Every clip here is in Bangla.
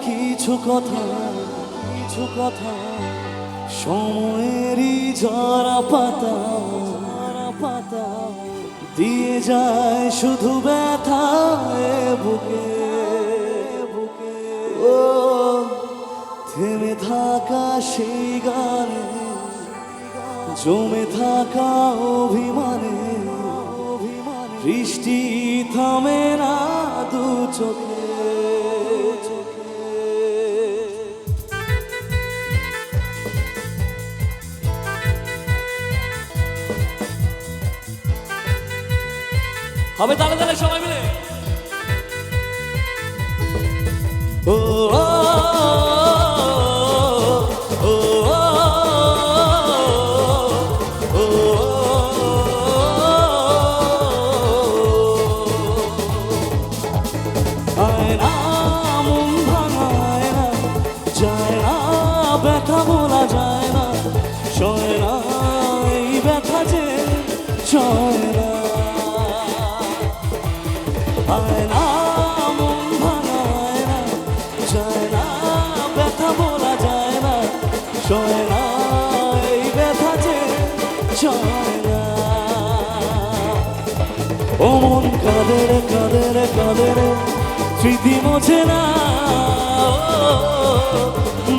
কিছু কথা সময়েরই ঝরা পাতা দিয়ে যায় শুধু ব্যথা বুকে ও থেমে থাকা সেই গানে জমে থাকা অভিমানে বৃষ্টি থামে না দু চোখে হবে তালে তালে সবাই মিলে ও ব্যথা বলা যায় না সয় না এই ব্যথা যে সয় না আয় না মন ভাঙায় না যায় না ব্যথা বলা যায় না সয় না এই ব্যথা যে সয় না ও মন কাঁদে রে স্মৃতি মোছে না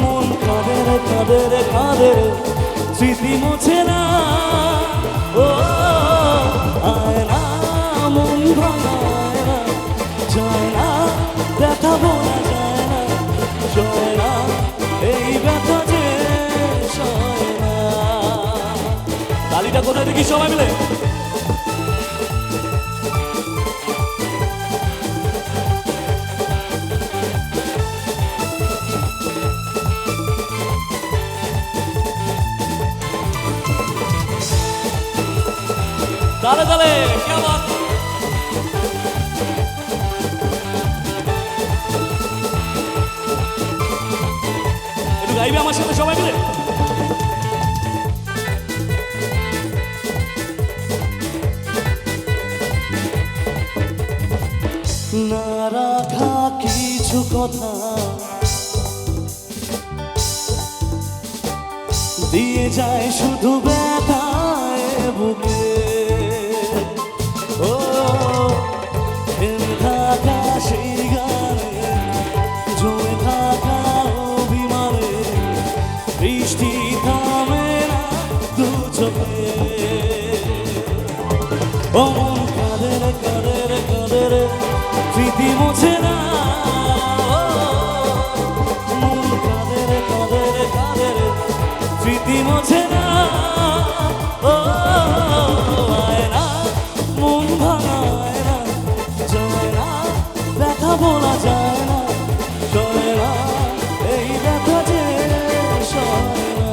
মন কাঁদে রে স্মৃতি মোছে না ও আয় না মন ভাঙায় না যায় না ব্যথা বলা যায় না সয় না এই ব্যথা যে সয় না তালিটা কোথায় দেখি সবাই মিলে তালে তালে কে বাত একটু গাইবে আমার সাথে সবাই মিলে না রাখা কিছু কথা দিয়ে যায় শুধু ব্যথায় বুকে ও থেমে থাকা সেই গানে জমে থাকা অভিমানে বৃষ্টি থামে না দু চোখে ও মন কাঁদে রে স্মৃতি মোছে না মন কাঁদে রে স্মৃতি মোছে না ও আয় না মন ভাঙায় না যায় না ব্যথা বলা যায় না সয় না এই ব্যথা যে সয় না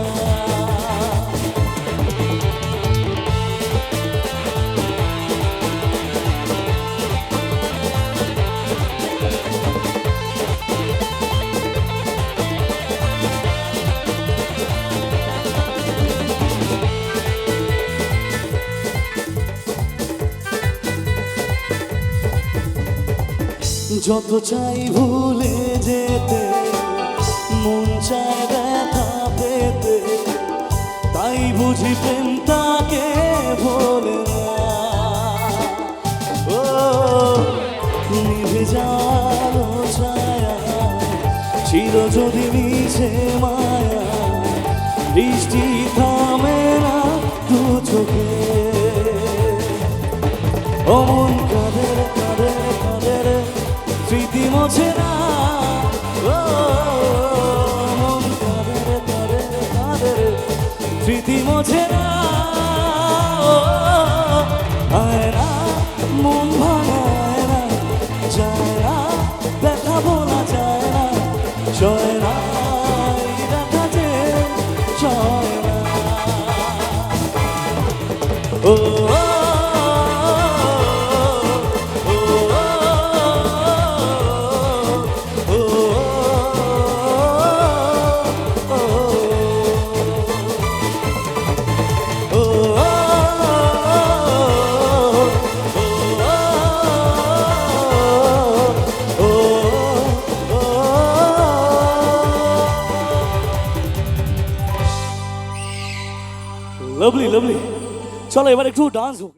যত চাই ভুলে যেতে মন চায় ব্যথা পেতে তাই বুঝি প্রেম তাকে ভোলে না ও নিভে যাওয়ার ছায়া ছিল যদি মিছে মায়া বৃষ্টি থামে না দু চোখে ও মন কাঁদে রে স্মৃতি মোছে না ও মন কাঁদে রে স্মৃতি মোছে না ও আয় না মন ভাঙায় না যায় না ব্যথা বলা যায় না সয় না এই ব্যথা যে সয় না ও লাভলি লাভলি চলো এবার একটু ডান্স হোক